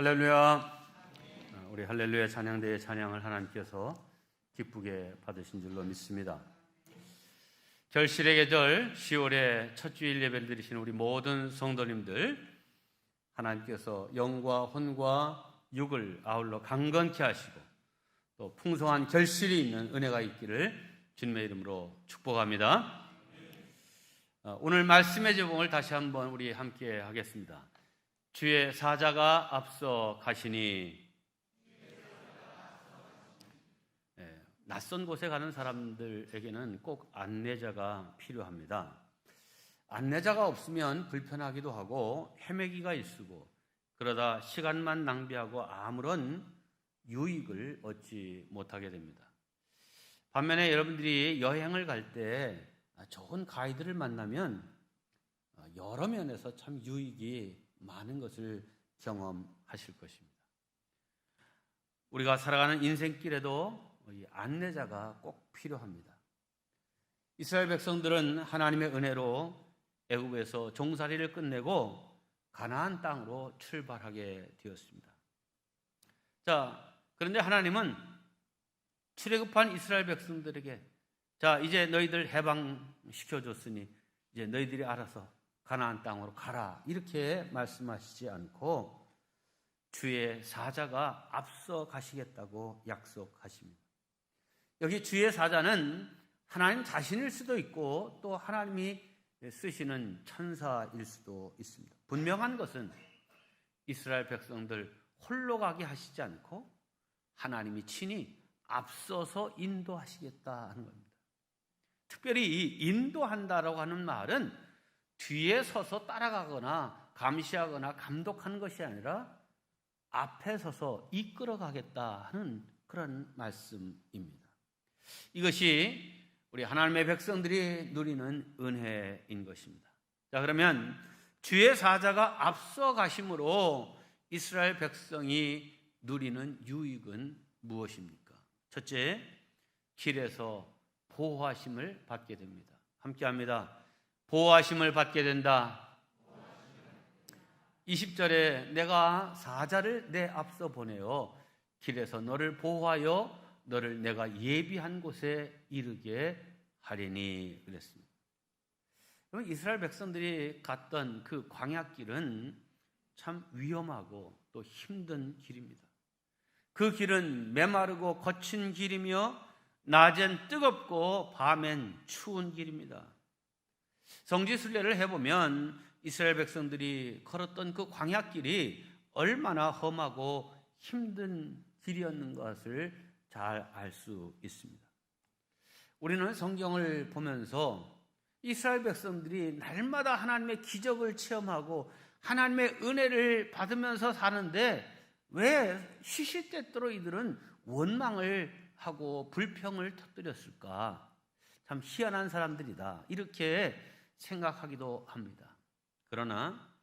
할렐루야. 우리 할렐루야 찬양대의 찬양을 하나님께서 기쁘게 받으신 줄로 믿습니다. 결실의 계절 10월의 첫 주일 예배를 드리신 우리 모든 성도님들, 하나님께서 영과 혼과 육을 아울러 강건케 하시고 또 풍성한 결실이 있는 은혜가 있기를 주님의 이름으로 축복합니다. 오늘 말씀의 제목을 다시 한번 우리 함께 하겠습니다. 주의 사자가 앞서 가시니. 낯선 곳에 가는 사람들에게는 꼭 안내자가 필요합니다. 안내자가 없으면 불편하기도 하고 헤매기가 일쑤고 그러다 시간만 낭비하고 아무런 유익을 얻지 못하게 됩니다. 반면에 여러분들이 여행을 갈 때 좋은 가이드를 만나면 여러 면에서 참 유익이 많은 것을 경험하실 것입니다. 우리가 살아가는 인생길에도 이 안내자가 꼭 필요합니다. 이스라엘 백성들은 하나님의 은혜로 애굽에서 종살이를 끝내고 가나안 땅으로 출발하게 되었습니다. 그런데 하나님은 출애굽한 이스라엘 백성들에게 이제 너희들 해방시켜줬으니 이제 너희들이 알아서 가나안 땅으로 가라, 이렇게 말씀하시지 않고 주의 사자가 앞서 가시겠다고 약속하십니다. 여기 주의 사자는 하나님 자신일 수도 있고 또 하나님이 쓰시는 천사일 수도 있습니다. 분명한 것은 이스라엘 백성들 홀로 가게 하시지 않고 하나님이 친히 앞서서 인도하시겠다 하는 겁니다. 특별히 이 인도한다라고 하는 말은 뒤에 서서 따라가거나 감시하거나 감독하는 것이 아니라 앞에 서서 이끌어가겠다 하는 그런 말씀입니다. 이것이 우리 하나님의 백성들이 누리는 은혜인 것입니다. 그러면 주의 사자가 앞서 가심으로 이스라엘 백성이 누리는 유익은 무엇입니까? 첫째, 길에서 보호하심을 받게 됩니다. 함께합니다. 보호하심을 받게 된다. 20절에 내가 사자를 내 앞서 보내어 길에서 너를 보호하여 너를 내가 예비한 곳에 이르게 하리니 그랬습니다. 그러면 이스라엘 백성들이 갔던 그 광야길은 참 위험하고 또 힘든 길입니다. 그 길은 메마르고 거친 길이며 낮엔 뜨겁고 밤엔 추운 길입니다. 성지순례를 해보면 이스라엘 백성들이 걸었던 그 광야길이 얼마나 험하고 힘든 길이었는 것을 잘 알 수 있습니다. 우리는 성경을 보면서 이스라엘 백성들이 날마다 하나님의 기적을 체험하고 하나님의 은혜를 받으면서 사는데 왜 시시때때로 이들은 원망을 하고 불평을 터뜨렸을까? 참 희한한 사람들이다, 이렇게 생각하기도 합니다. 그러나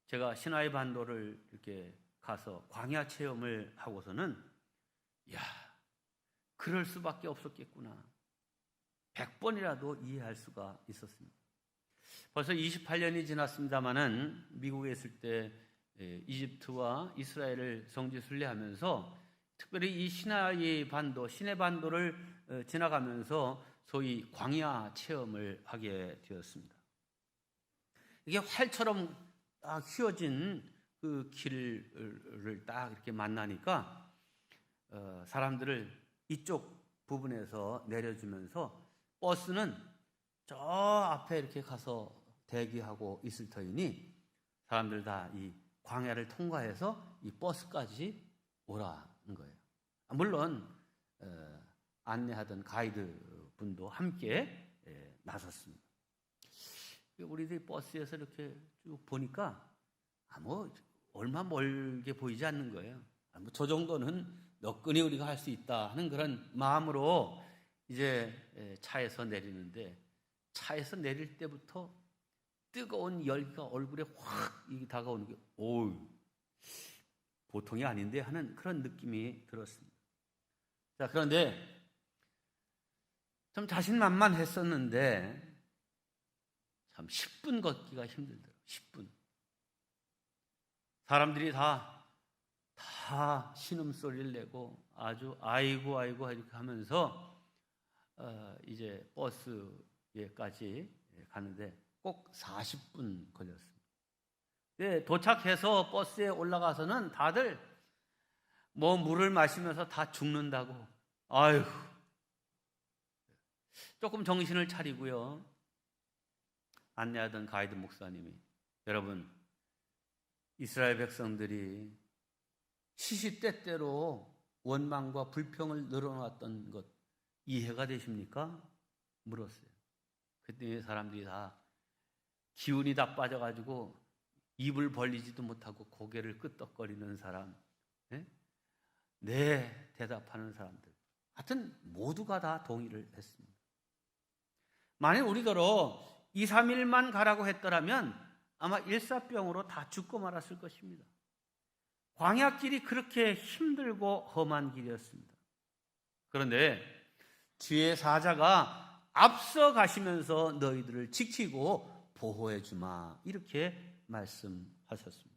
제가 시나이 반도를 이렇게 가서 광야 체험을 하고서는 그럴 수밖에 없었겠구나, 100번이라도 이해할 수가 있었습니다. 벌써 28년이 지났습니다마는 미국에 있을 때 이집트와 이스라엘을 성지 순례하면서 특별히 이 시나이 반도, 시내 반도를 지나가면서 소위 광야 체험을 하게 되었습니다. 이게 활처럼 딱 휘어진 그 길을 딱 이렇게 만나니까 사람들을 이쪽 부분에서 내려주면서 버스는 저 앞에 이렇게 가서 대기하고 있을 터이니 사람들 다 이 광야를 통과해서 이 버스까지 오라는 거예요. 물론 안내하던 가이드 분도 함께 나섰습니다. 우리들이 버스에서 이렇게 쭉 보니까 얼마 멀게 보이지 않는 거예요. 저 정도는 너끈히 우리가 할 수 있다 하는 그런 마음으로 이제 차에서 내리는데, 차에서 내릴 때부터 뜨거운 열기가 얼굴에 확 다가오는 게 보통이 아닌데 하는 그런 느낌이 들었습니다. 그런데 좀 자신만만했었는데 참 10분 걷기가 힘들더라고요. 10분. 사람들이 다 신음소리를 내고 아주 아이고 아이고 이렇게 하면서 이제 버스에까지 가는데 꼭 40분 걸렸습니다. 도착해서 버스에 올라가서는 다들 뭐 물을 마시면서 다 죽는다고. 아유, 조금 정신을 차리고요. 안내하던 가이드 목사님이, 여러분, 이스라엘 백성들이 시시때때로 원망과 불평을 늘어놨던 것 이해가 되십니까? 물었어요. 그때 사람들이 다 기운이 다 빠져가지고 입을 벌리지도 못하고 고개를 끄덕거리는 사람, 네, 대답하는 사람들, 하여튼 모두가 다 동의를 했습니다. 만약 우리더러 2, 3일만 가라고 했더라면 아마 일사병으로 다 죽고 말았을 것입니다. 광야길이 그렇게 힘들고 험한 길이었습니다. 그런데 주의 사자가 앞서 가시면서 너희들을 지키고 보호해 주마, 이렇게 말씀하셨습니다.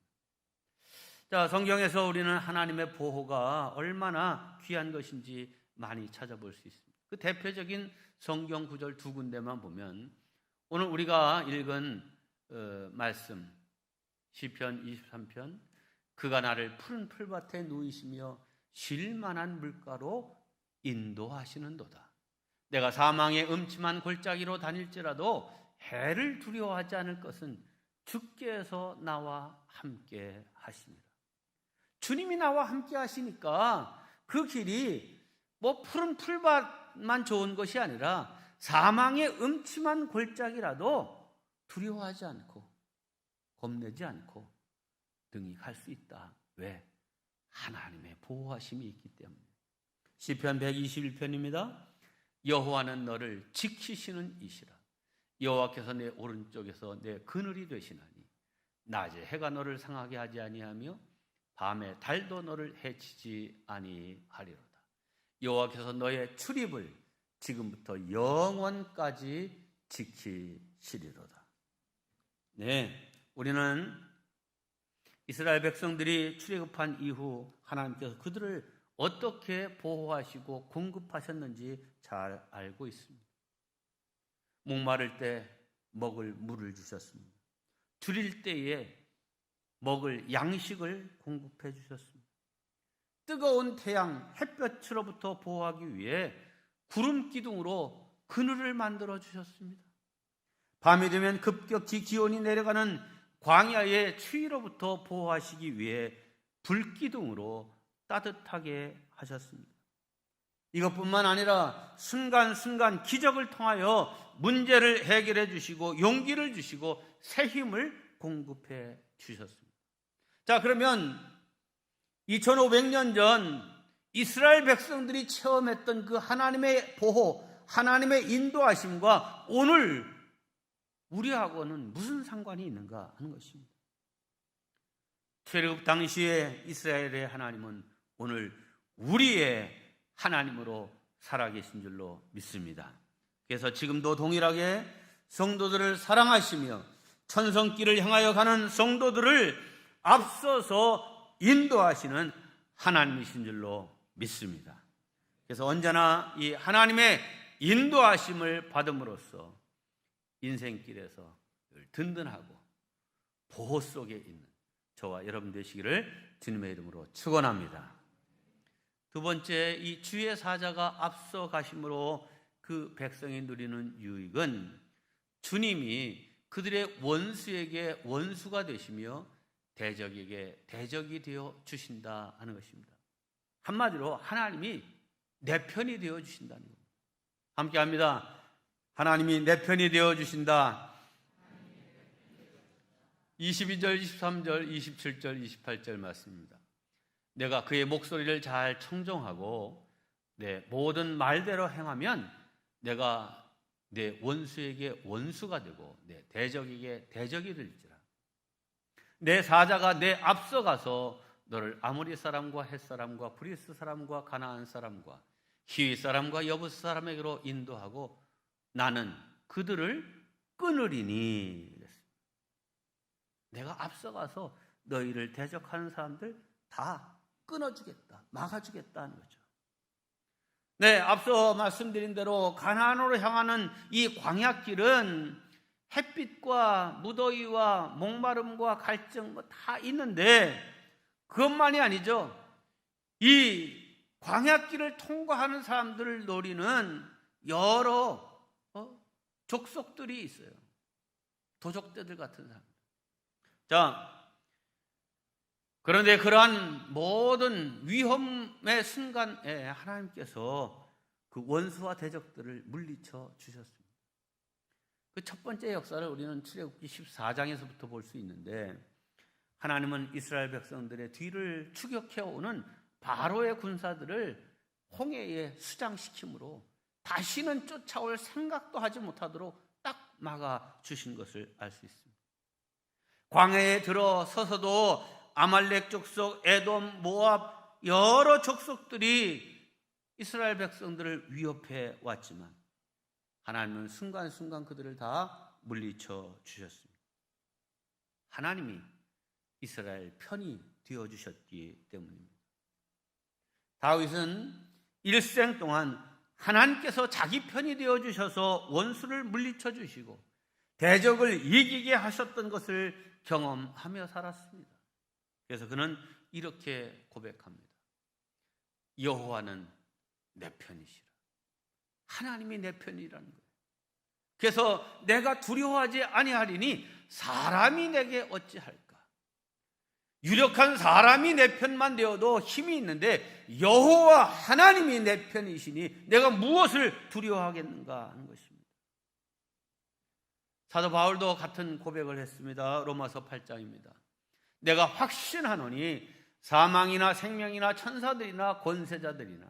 자, 성경에서 우리는 하나님의 보호가 얼마나 귀한 것인지 많이 찾아볼 수 있습니다. 그 대표적인 성경 구절 두 군데만 보면, 오늘 우리가 읽은 말씀 시편 23편, 그가 나를 푸른 풀밭에 누이시며 쉴 만한 물가로 인도하시는도다. 내가 사망의 음침한 골짜기로 다닐지라도 해를 두려워하지 않을 것은 주께서 나와 함께 하시니라. 주님이 나와 함께 하시니까 그 길이 뭐 푸른 풀밭만 좋은 것이 아니라 사망의 음침한 골짜기라도 두려워하지 않고 겁내지 않고 등이 갈 수 있다. 왜? 하나님의 보호하심이 있기 때문에. 시편 121편입니다. 여호와는 너를 지키시는 이시라. 여호와께서 내 오른쪽에서 내 그늘이 되시나니 낮에 해가 너를 상하게 하지 아니하며 밤에 달도 너를 해치지 아니하리로다. 여호와께서 너의 출입을 지금부터 영원까지 지키시리로다. 네, 우리는 이스라엘 백성들이 출애굽한 이후 하나님께서 그들을 어떻게 보호하시고 공급하셨는지 잘 알고 있습니다. 목마를 때 먹을 물을 주셨습니다. 줄일 때에 먹을 양식을 공급해 주셨습니다. 뜨거운 태양, 햇볕으로부터 보호하기 위해 구름 기둥으로 그늘을 만들어 주셨습니다. 밤이 되면 급격히 기온이 내려가는 광야의 추위로부터 보호하시기 위해 불기둥으로 따뜻하게 하셨습니다. 이것뿐만 아니라 순간순간 기적을 통하여 문제를 해결해 주시고 용기를 주시고 새 힘을 공급해 주셨습니다. 자, 그러면 2500년 전 이스라엘 백성들이 체험했던 그 하나님의 보호, 하나님의 인도하심과 오늘 우리하고는 무슨 상관이 있는가 하는 것입니다. 출애굽 당시에 이스라엘의 하나님은 오늘 우리의 하나님으로 살아계신 줄로 믿습니다. 그래서 지금도 동일하게 성도들을 사랑하시며 천성길을 향하여 가는 성도들을 앞서서 인도하시는 하나님이신 줄로 믿습니다. 그래서 언제나 이 하나님의 인도하심을 받음으로써 인생길에서 든든하고 보호 속에 있는 저와 여러분 되시기를 주님의 이름으로 축원합니다. 두 번째, 이 주의 사자가 앞서 가심으로 그 백성이 누리는 유익은 주님이 그들의 원수에게 원수가 되시며 대적에게 대적이 되어 주신다 하는 것입니다. 한마디로 하나님이 내 편이 되어 주신다는 겁니다. 함께 합니다. 하나님이 내 편이 되어 주신다. 22절, 23절, 27절, 28절 말씀입니다. 내가 그의 목소리를 잘 청종하고 내 모든 말대로 행하면 내가 내 원수에게 원수가 되고 내 대적에게 대적이 될지라. 내 사자가 내 앞서가서 너를 아모리 사람과 헷 사람과 브리스 사람과 가나안 사람과 히위 사람과 여부스 사람에게로 인도하고 나는 그들을 끊으리니. 내가 앞서가서 너희를 대적하는 사람들 다 끊어주겠다, 막아주겠다는 거죠. 네, 앞서 말씀드린 대로 가나안으로 향하는 이 광야길은 햇빛과 무더위와 목마름과 갈증 다 있는데 그것만이 아니죠. 이 광야길을 통과하는 사람들을 노리는 여러 족속들이 있어요. 도적대들 같은 사람. 자, 그런데 그러한 모든 위험의 순간에 하나님께서 그 원수와 대적들을 물리쳐 주셨습니다. 그 첫 번째 역사를 우리는 출애굽기 14장에서부터 볼 수 있는데, 하나님은 이스라엘 백성들의 뒤를 추격해오는 바로의 군사들을 홍해에 수장시킴으로 다시는 쫓아올 생각도 하지 못하도록 딱 막아주신 것을 알 수 있습니다. 광야에 들어서서도 아말렉 족속, 에돔, 모압 여러 족속들이 이스라엘 백성들을 위협해 왔지만 하나님은 순간순간 그들을 다 물리쳐 주셨습니다. 하나님이 이스라엘 편이 되어주셨기 때문입니다. 다윗은 일생 동안 하나님께서 자기 편이 되어주셔서 원수를 물리쳐 주시고 대적을 이기게 하셨던 것을 경험하며 살았습니다. 그래서 그는 이렇게 고백합니다. 여호와는 내 편이시라. 하나님이 내 편이라는 거예요. 그래서 내가 두려워하지 아니하리니 사람이 내게 어찌할까? 유력한 사람이 내 편만 되어도 힘이 있는데 여호와 하나님이 내 편이시니 내가 무엇을 두려워하겠는가 하는 것입니다. 사도 바울도 같은 고백을 했습니다. 로마서 8장입니다. 내가 확신하노니 사망이나 생명이나 천사들이나 권세자들이나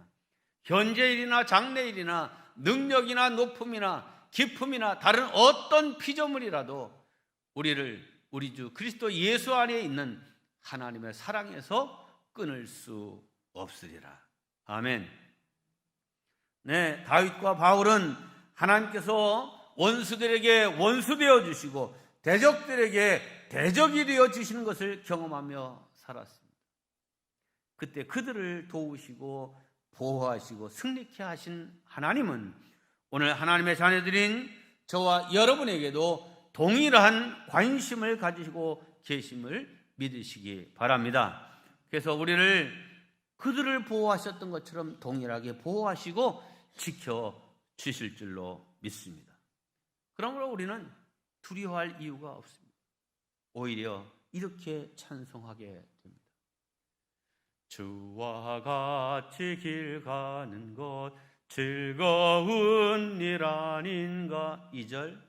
현재일이나 장래일이나 능력이나 높음이나 깊음이나 다른 어떤 피조물이라도 우리 주 그리스도 예수 안에 있는 하나님의 사랑에서 끊을 수 없으리라. 아멘. 네, 다윗과 바울은 하나님께서 원수들에게 원수 되어 주시고 대적들에게 대적이 되어 주시는 것을 경험하며 살았습니다. 그때 그들을 도우시고 보호하시고 승리케 하신 하나님은 오늘 하나님의 자녀들인 저와 여러분에게도 동일한 관심을 가지시고 계심을 믿으시기 바랍니다. 그래서 우리를 그들을 보호하셨던 것처럼 동일하게 보호하시고 지켜주실 줄로 믿습니다. 그러므로 우리는 두려워할 이유가 없습니다. 오히려 이렇게 찬송하게 됩니다. 주와 같이 길 가는 것 즐거운 일 아닌가. 2절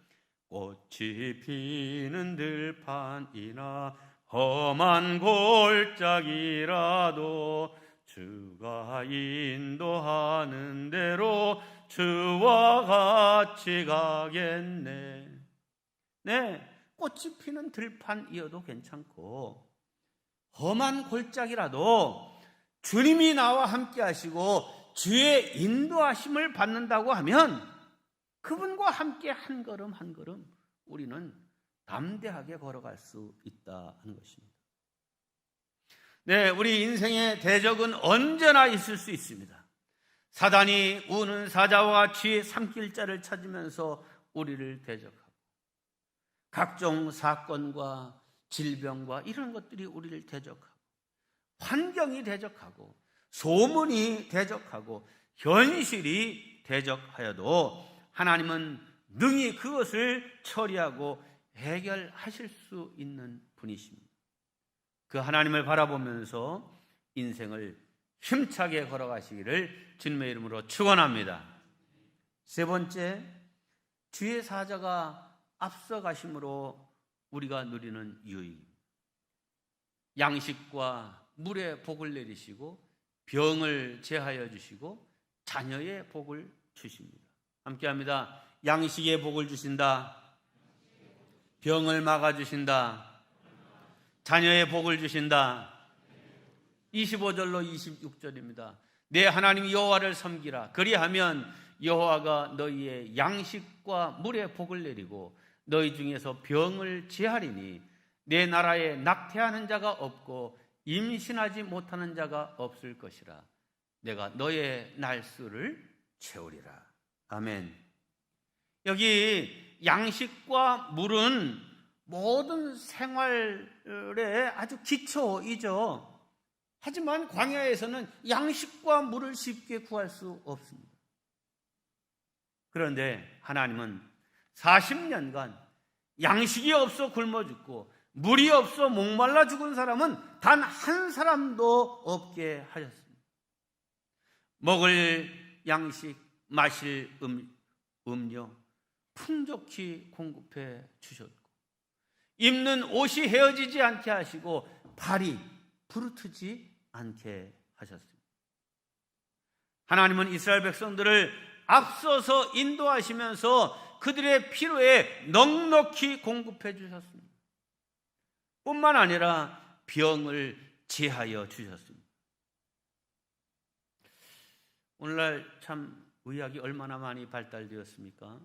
꽃이 피는 들판이나 험한 골짜기라도 주가 인도하는 대로 주와 같이 가겠네. 네, 꽃이 피는 들판이어도 괜찮고 험한 골짜기라도 주님이 나와 함께 하시고 주의 인도하심을 받는다고 하면 그분과 함께 한 걸음 한 걸음 우리는 담대하게 걸어갈 수 있다 하는 것입니다. 네, 우리 인생의 대적은 언제나 있을 수 있습니다. 사단이 우는 사자와 같이 산길자를 찾으면서 우리를 대적하고 각종 사건과 질병과 이런 것들이 우리를 대적하고 환경이 대적하고 소문이 대적하고 현실이 대적하여도 하나님은 능히 그것을 처리하고 해결하실 수 있는 분이십니다. 그 하나님을 바라보면서 인생을 힘차게 걸어가시기를 주님의 이름으로 축원합니다. 세 번째, 주의 사자가 앞서가심으로 우리가 누리는 유익. 양식과 물의 복을 내리시고 병을 제하여 주시고 자녀의 복을 주십니다. 함께합니다. 양식의 복을 주신다. 병을 막아주신다. 자녀의 복을 주신다. 25절로 26절입니다. 내 하나님 여호와를 섬기라. 그리하면 여호와가 너희의 양식과 물의 복을 내리고 너희 중에서 병을 제하리니 내 나라에 낙태하는 자가 없고 임신하지 못하는 자가 없을 것이라. 내가 너의 날수를 채우리라. 아멘. 여기 양식과 물은 모든 생활의 아주 기초이죠. 하지만 광야에서는 양식과 물을 쉽게 구할 수 없습니다. 그런데 하나님은 40년간 양식이 없어 굶어 죽고 물이 없어 목말라 죽은 사람은 단 한 사람도 없게 하셨습니다. 먹을 양식, 마실 음료 풍족히 공급해 주셨고, 입는 옷이 헤어지지 않게 하시고 발이 부르트지 않게 하셨습니다. 하나님은 이스라엘 백성들을 앞서서 인도하시면서 그들의 필요에 넉넉히 공급해 주셨습니다. 뿐만 아니라 병을 제하여 주셨습니다. 오늘날 참 의학이 얼마나 많이 발달되었습니까?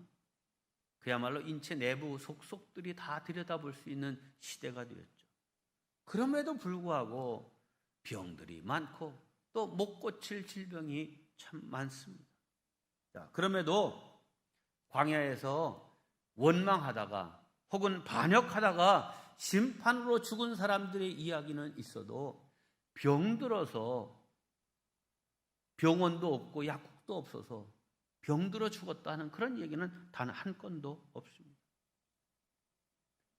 그야말로 인체 내부 속속들이 다 들여다볼 수 있는 시대가 되었죠. 그럼에도 불구하고 병들이 많고 또 못 고칠 질병이 참 많습니다. 자, 그럼에도 광야에서 원망하다가 혹은 반역하다가 심판으로 죽은 사람들의 이야기는 있어도 병들어서 병원도 없고 약국도 없어서 병들어 죽었다는 그런 얘기는 단 한 건도 없습니다.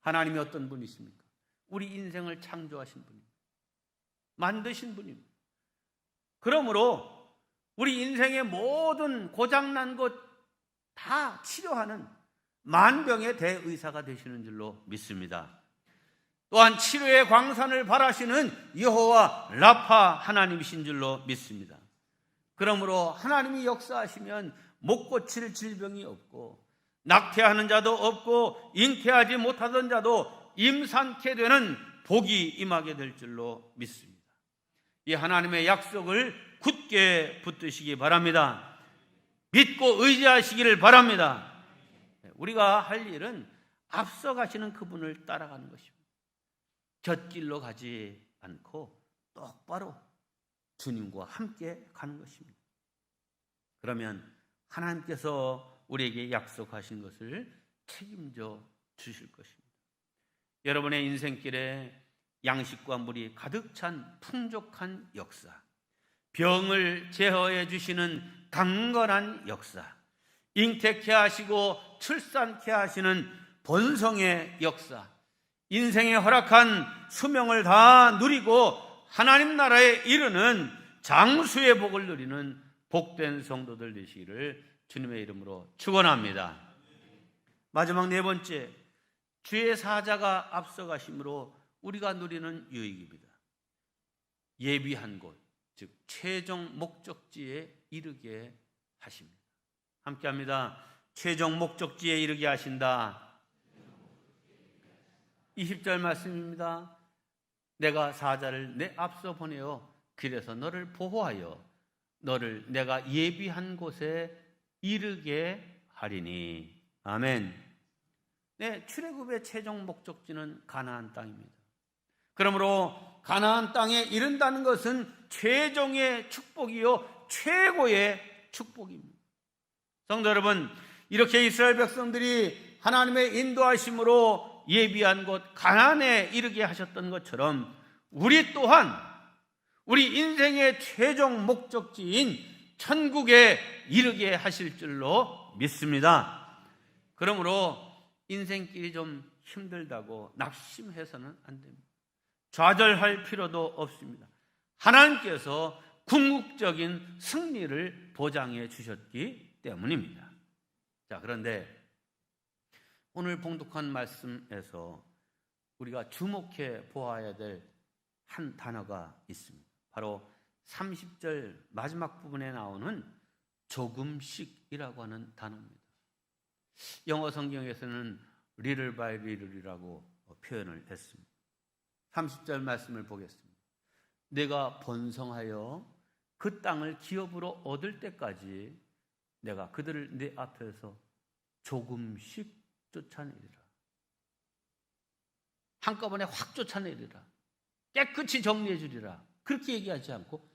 하나님이 어떤 분이십니까? 우리 인생을 창조하신 분입니다. 만드신 분입니다. 그러므로 우리 인생의 모든 고장난 것 다 치료하는 만병의 대의사가 되시는 줄로 믿습니다. 또한 치료의 광산을 발하시는 여호와 라파 하나님이신 줄로 믿습니다. 그러므로 하나님이 역사하시면 못 고칠 질병이 없고 낙태하는 자도 없고 잉태하지 못하던 자도 임산케 되는 복이 임하게 될 줄로 믿습니다. 이 하나님의 약속을 굳게 붙드시기 바랍니다. 믿고 의지하시기를 바랍니다. 우리가 할 일은 앞서가시는 그분을 따라가는 것입니다. 곁길로 가지 않고 똑바로 주님과 함께 가는 것입니다. 그러면 하나님께서 우리에게 약속하신 것을 책임져 주실 것입니다. 여러분의 인생길에 양식과 물이 가득 찬 풍족한 역사, 병을 제어해 주시는 강건한 역사, 잉태케 하시고 출산케 하시는 번성의 역사, 인생에 허락한 수명을 다 누리고 하나님 나라에 이르는 장수의 복을 누리는 복된 성도들 되시기를 주님의 이름으로 축원합니다. 마지막 네 번째, 주의 사자가 앞서가심으로 우리가 누리는 유익입니다. 예비한 곳, 즉 최종 목적지에 이르게 하십니다. 함께합니다. 최종 목적지에 이르게 하신다. 20절 말씀입니다. 내가 사자를 내 앞서 보내어 길에서 너를 보호하여 너를 내가 예비한 곳에 이르게 하리니. 아멘. 네, 출애굽의 최종 목적지는 가나안 땅입니다. 그러므로 가나안 땅에 이른다는 것은 최종의 축복이요 최고의 축복입니다. 성도 여러분, 이렇게 이스라엘 백성들이 하나님의 인도하심으로 예비한 곳 가나안에 이르게 하셨던 것처럼 우리 또한 우리 인생의 최종 목적지인 천국에 이르게 하실 줄로 믿습니다. 그러므로 인생길이 좀 힘들다고 낙심해서는 안 됩니다. 좌절할 필요도 없습니다. 하나님께서 궁극적인 승리를 보장해 주셨기 때문입니다. 자, 그런데 오늘 봉독한 말씀에서 우리가 주목해 보아야 될 한 단어가 있습니다. 바로 30절 마지막 부분에 나오는 조금씩이라고 하는 단어입니다. 영어 성경에서는 little by little이라고 표현을 했습니다. 30절 말씀을 보겠습니다. 내가 번성하여 그 땅을 기업으로 얻을 때까지 내가 그들을 내 앞에서 조금씩 쫓아내리라. 한꺼번에 확 쫓아내리라. 깨끗이 정리해 주리라. 그렇게 얘기하지 않고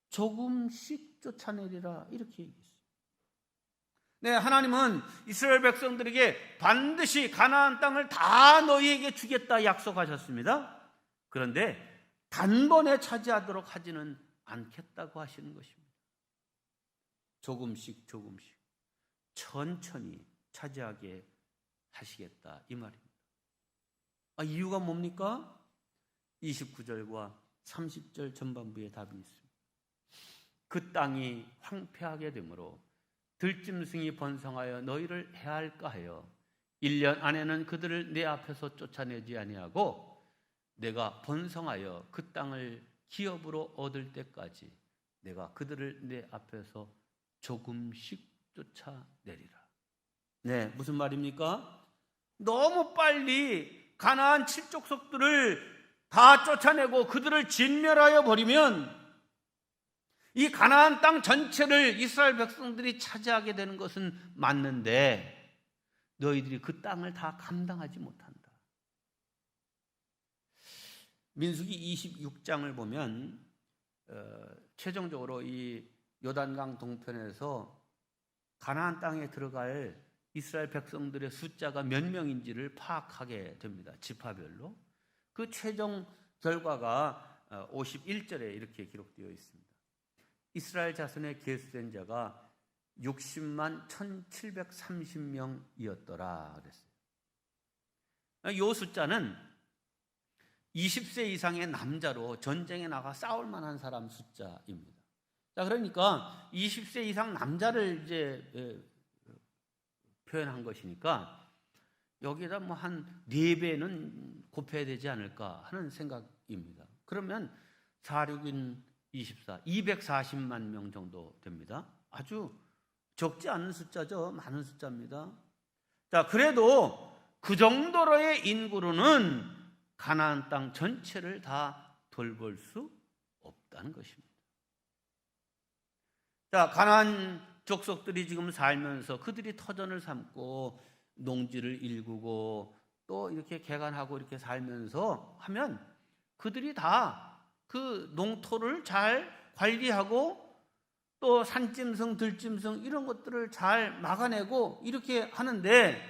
조금씩 쫓아내리라 이렇게 얘기했어요. 네, 하나님은 이스라엘 백성들에게 반드시 가나안 땅을 다 너희에게 주겠다 약속하셨습니다. 그런데 단번에 차지하도록 하지는 않겠다고 하시는 것입니다. 조금씩 천천히 차지하게 하시겠다 이 말입니다. 이유가 뭡니까? 29절과 30절 전반부에 답이 있습니다. 그 땅이 황폐하게 되므로 들짐승이 번성하여 너희를 해할까 하여 1년 안에는 그들을 내 앞에서 쫓아내지 아니하고 내가 번성하여 그 땅을 기업으로 얻을 때까지 내가 그들을 내 앞에서 조금씩 쫓아내리라. 네, 무슨 말입니까? 너무 빨리 가나안 7족속들을 다 쫓아내고 그들을 진멸하여 버리면 이 가나안 땅 전체를 이스라엘 백성들이 차지하게 되는 것은 맞는데 너희들이 그 땅을 다 감당하지 못한다. 민수기 26장을 보면 최종적으로 이 요단강 동편에서 가나안 땅에 들어갈 이스라엘 백성들의 숫자가 몇 명인지를 파악하게 됩니다. 지파별로. 그 최종 결과가 51절에 이렇게 기록되어 있습니다. 이스라엘 자손의 계수된 자가 60만 1730명이었더라 그랬어요. 이 숫자는 20세 이상의 남자로 전쟁에 나가 싸울 만한 사람 숫자입니다. 자, 그러니까 20세 이상 남자를 이제 표현한 것이니까 여기에다 뭐 한 4배는 곱해야 되지 않을까 하는 생각입니다. 그러면 4,6인 24, 240만 명 정도 됩니다. 아주 적지 않은 숫자죠. 많은 숫자입니다. 자, 그래도 그 정도로의 인구로는 가나안 땅 전체를 다 돌볼 수 없다는 것입니다. 자, 가나안 족속들이 지금 살면서 그들이 터전을 삼고 농지를 일구고 또 이렇게 개간하고 이렇게 살면서 하면 그들이 다 그 농토를 잘 관리하고 또 산짐승, 들짐승 이런 것들을 잘 막아내고 이렇게 하는데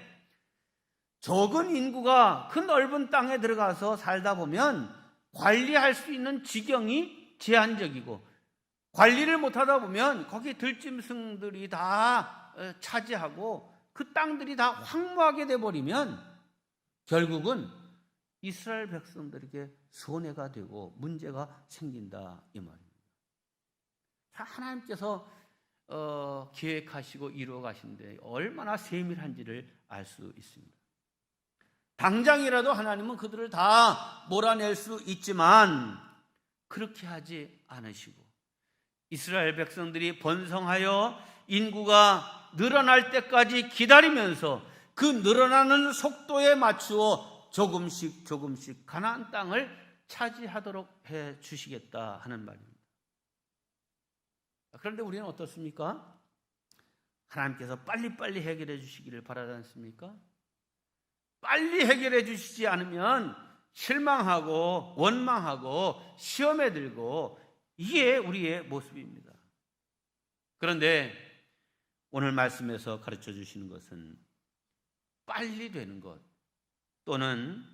적은 인구가 그 넓은 땅에 들어가서 살다 보면 관리할 수 있는 지경이 제한적이고 관리를 못하다 보면 거기 들짐승들이 다 차지하고 그 땅들이 다 황무하게 돼버리면 결국은 이스라엘 백성들에게 손해가 되고 문제가 생긴다 이 말입니다. 하나님께서 계획하시고 이루어 가신데 얼마나 세밀한지를 알 수 있습니다. 당장이라도 하나님은 그들을 다 몰아낼 수 있지만 그렇게 하지 않으시고 이스라엘 백성들이 번성하여 인구가 늘어날 때까지 기다리면서 그 늘어나는 속도에 맞추어 조금씩 가나안 땅을 차지하도록 해 주시겠다 하는 말입니다. 그런데 우리는 어떻습니까? 하나님께서 빨리빨리 해결해 주시기를 바라지 않습니까? 빨리 해결해 주시지 않으면 실망하고 원망하고 시험에 들고 이게 우리의 모습입니다. 그런데 오늘 말씀에서 가르쳐 주시는 것은 빨리 되는 것 또는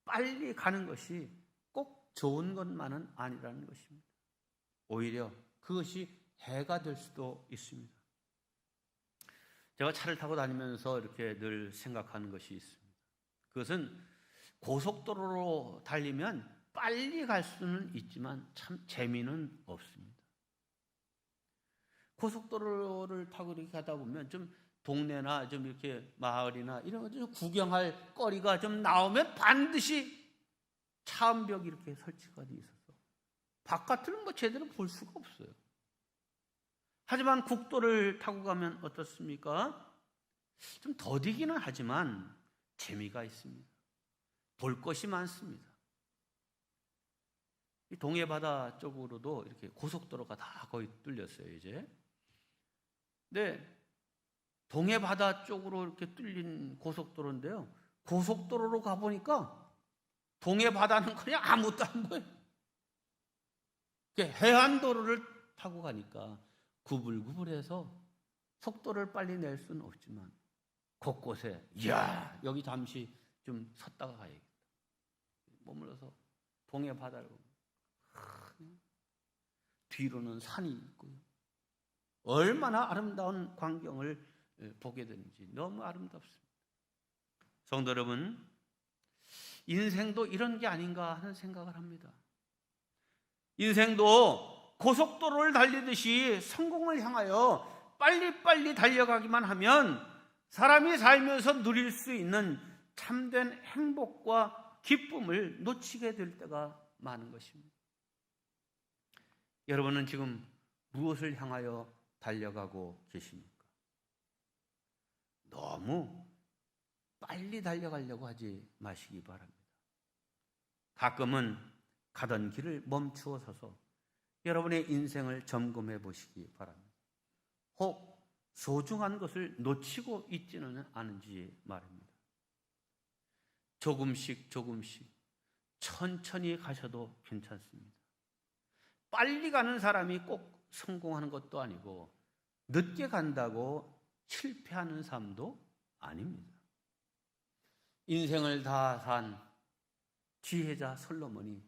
빨리 가는 것이 꼭 좋은 것만은 아니라는 것입니다. 오히려 그것이 해가 될 수도 있습니다. 제가 차를 타고 다니면서 이렇게 늘 생각하는 것이 있습니다. 그것은 고속도로로 달리면 빨리 갈 수는 있지만 참 재미는 없습니다. 고속도로를 타고 이렇게 가다 보면 좀 동네나 좀 이렇게 마을이나 이런 거 좀 구경할 거리가 좀 나오면 반드시 차음벽이 이렇게 설치가 돼 있어서 바깥을 뭐 제대로 볼 수가 없어요. 하지만 국도를 타고 가면 어떻습니까? 좀 더디기는 하지만 재미가 있습니다. 볼 것이 많습니다. 이 동해바다 쪽으로도 이렇게 고속도로가 다 거의 뚫렸어요, 이제. 근데 동해바다 쪽으로 이렇게 뚫린 고속도로인데요. 고속도로로 가보니까 동해 바다는 그냥 아무것도 안 보여요. 해안도로를 타고 가니까 구불구불해서 속도를 빨리 낼 수는 없지만 곳곳에 이야 여기 잠시 좀 섰다가 가야겠다. 머물러서 동해 바다를 보면 뒤로는 산이 있고요. 얼마나 아름다운 광경을 보게 되는지 너무 아름답습니다. 성도 여러분, 인생도 이런 게 아닌가 하는 생각을 합니다. 인생도 고속도로를 달리듯이 성공을 향하여 빨리빨리 달려가기만 하면 사람이 살면서 누릴 수 있는 참된 행복과 기쁨을 놓치게 될 때가 많은 것입니다. 여러분은 지금 무엇을 향하여 달려가고 계십니까? 너무 빨리 달려가려고 하지 마시기 바랍니다. 가끔은 가던 길을 멈추어 서서 여러분의 인생을 점검해 보시기 바랍니다. 혹 소중한 것을 놓치고 있지는 않은지 말입니다. 조금씩 천천히 가셔도 괜찮습니다. 빨리 가는 사람이 꼭 성공하는 것도 아니고 늦게 간다고 실패하는 삶도 아닙니다. 인생을 다 산 지혜자 솔로몬이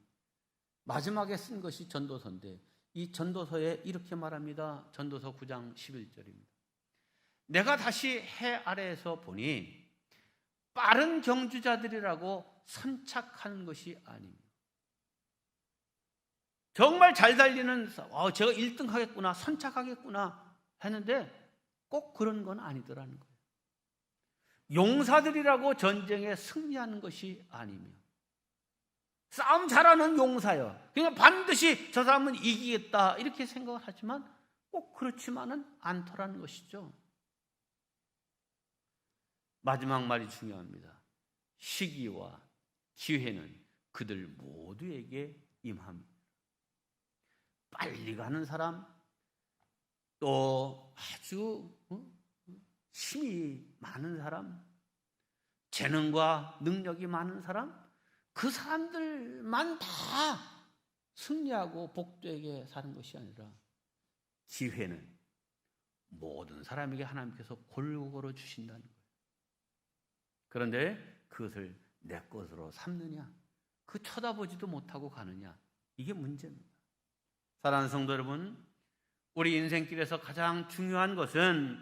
마지막에 쓴 것이 전도서인데 이 전도서에 이렇게 말합니다. 전도서 9장 11절입니다. 내가 다시 해 아래에서 보니 빠른 경주자들이라고 선착하는 것이 아닙니다. 정말 잘 달리는 제가 1등 하겠구나 선착하겠구나 했는데 꼭 그런 건 아니더라는 거예요. 용사들이라고 전쟁에 승리하는 것이 아니며 싸움 잘하는 용사요. 그냥 반드시 저 사람은 이기겠다 이렇게 생각을 하지만 꼭 그렇지만은 않더라는 것이죠. 마지막 말이 중요합니다. 시기와 기회는 그들 모두에게 임합니다. 빨리 가는 사람, 또 아주 힘이 많은 사람, 재능과 능력이 많은 사람, 그 사람들만 다 승리하고 복되게 사는 것이 아니라 기회는 모든 사람에게 하나님께서 골고루 주신다는 거예요. 그런데 그것을 내 것으로 삼느냐, 그 쳐다보지도 못하고 가느냐, 이게 문제입니다. 사랑하는 성도 여러분, 우리 인생길에서 가장 중요한 것은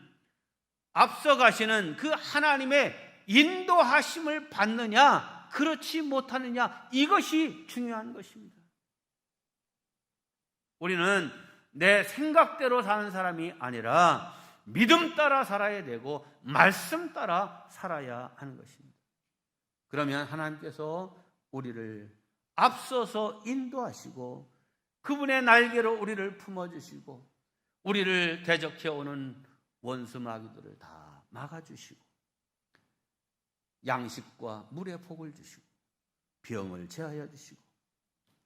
앞서 가시는 그 하나님의 인도하심을 받느냐 그렇지 못하느냐, 이것이 중요한 것입니다. 우리는 내 생각대로 사는 사람이 아니라 믿음 따라 살아야 되고 말씀 따라 살아야 하는 것입니다. 그러면 하나님께서 우리를 앞서서 인도하시고 그분의 날개로 우리를 품어주시고 우리를 대적해오는 원수 마귀들을 다 막아주시고 양식과 물의 복을 주시고 병을 제하여 주시고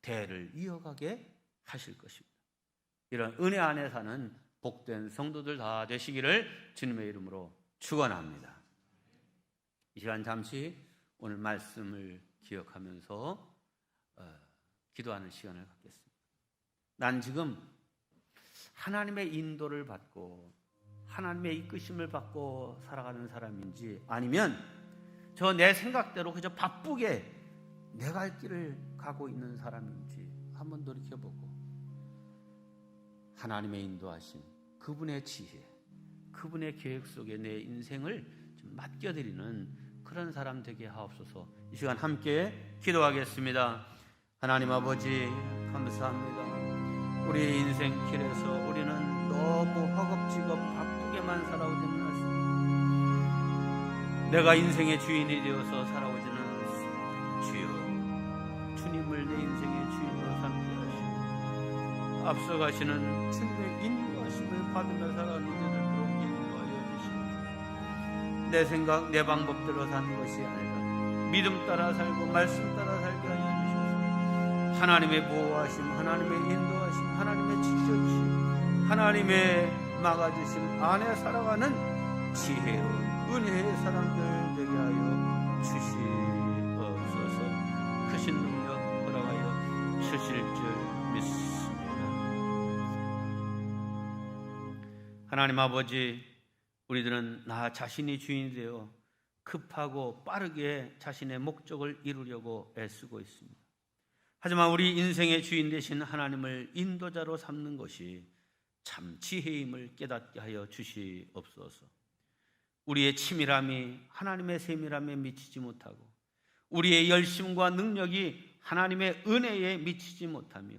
대를 이어가게 하실 것입니다. 이런 은혜 안에 사는 복된 성도들 다 되시기를 주님의 이름으로 축원합니다. 이 시간 잠시 오늘 말씀을 기억하면서 기도하는 시간을 갖겠습니다. 난 지금 하나님의 인도를 받고 하나님의 이끄심을 받고 살아가는 사람인지 아니면 저 내 생각대로 그저 바쁘게 내 갈 길을 가고 있는 사람인지 한번 돌이켜보고 하나님의 인도하심, 그분의 지혜, 그분의 계획 속에 내 인생을 좀 맡겨드리는 그런 사람 되게 하옵소서. 이 시간 함께 기도하겠습니다. 하나님 아버지 감사합니다. 우리 인생길에서 우리는 너무 허겁지겁 바쁘게만 살아오지는 않습니다. 내가 인생의 주인이 되어서 살아오지는 않습니다. 주여, 주님을 내 인생의 주인으로 삼게 하시고 앞서 가시는 주님의 인도하심을 받으며 살아가는 이들도록 인도하여 주시옵소서. 내 생각, 내 방법대로 사는 것이 아니라 믿음 따라 살고 말씀 따라 살게 하여 주시옵소서. 하나님의 보호하심, 하나님의 인도하심, 하나님의 지켜주심, 하나님의 막아주심 안에 살아가는 지혜로운 은혜의 사람들 되게 하여 주시옵소서. 크신 되실 줄 믿습니다. 하나님 아버지, 우리들은 나 자신이 주인이 되어 급하고 빠르게 자신의 목적을 이루려고 애쓰고 있습니다. 하지만 우리 인생의 주인 되신 하나님을 인도자로 삼는 것이 참 지혜임을 깨닫게 하여 주시옵소서. 우리의 치밀함이 하나님의 세밀함에 미치지 못하고 우리의 열심과 능력이 하나님의 은혜에 미치지 못하며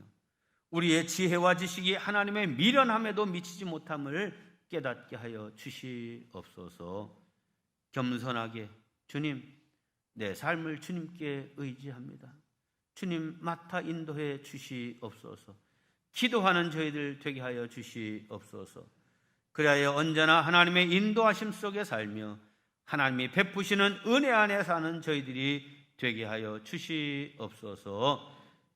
우리의 지혜와 지식이 하나님의 미련함에도 미치지 못함을 깨닫게 하여 주시옵소서. 겸손하게 주님, 내 삶을 주님께 의지합니다. 주님 맡아 인도해 주시옵소서. 기도하는 저희들 되게 하여 주시옵소서. 그리하여 언제나 하나님의 인도하심 속에 살며 하나님이 베푸시는 은혜 안에 사는 저희들이 되게 하여 주시옵소서.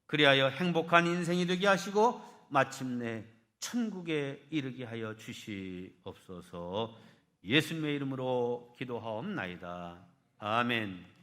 그리하여 행복한 인생이 되게 하시고 마침내 천국에 이르게 하여 주시옵소서. 예수님의 이름으로 기도하옵나이다. 아멘.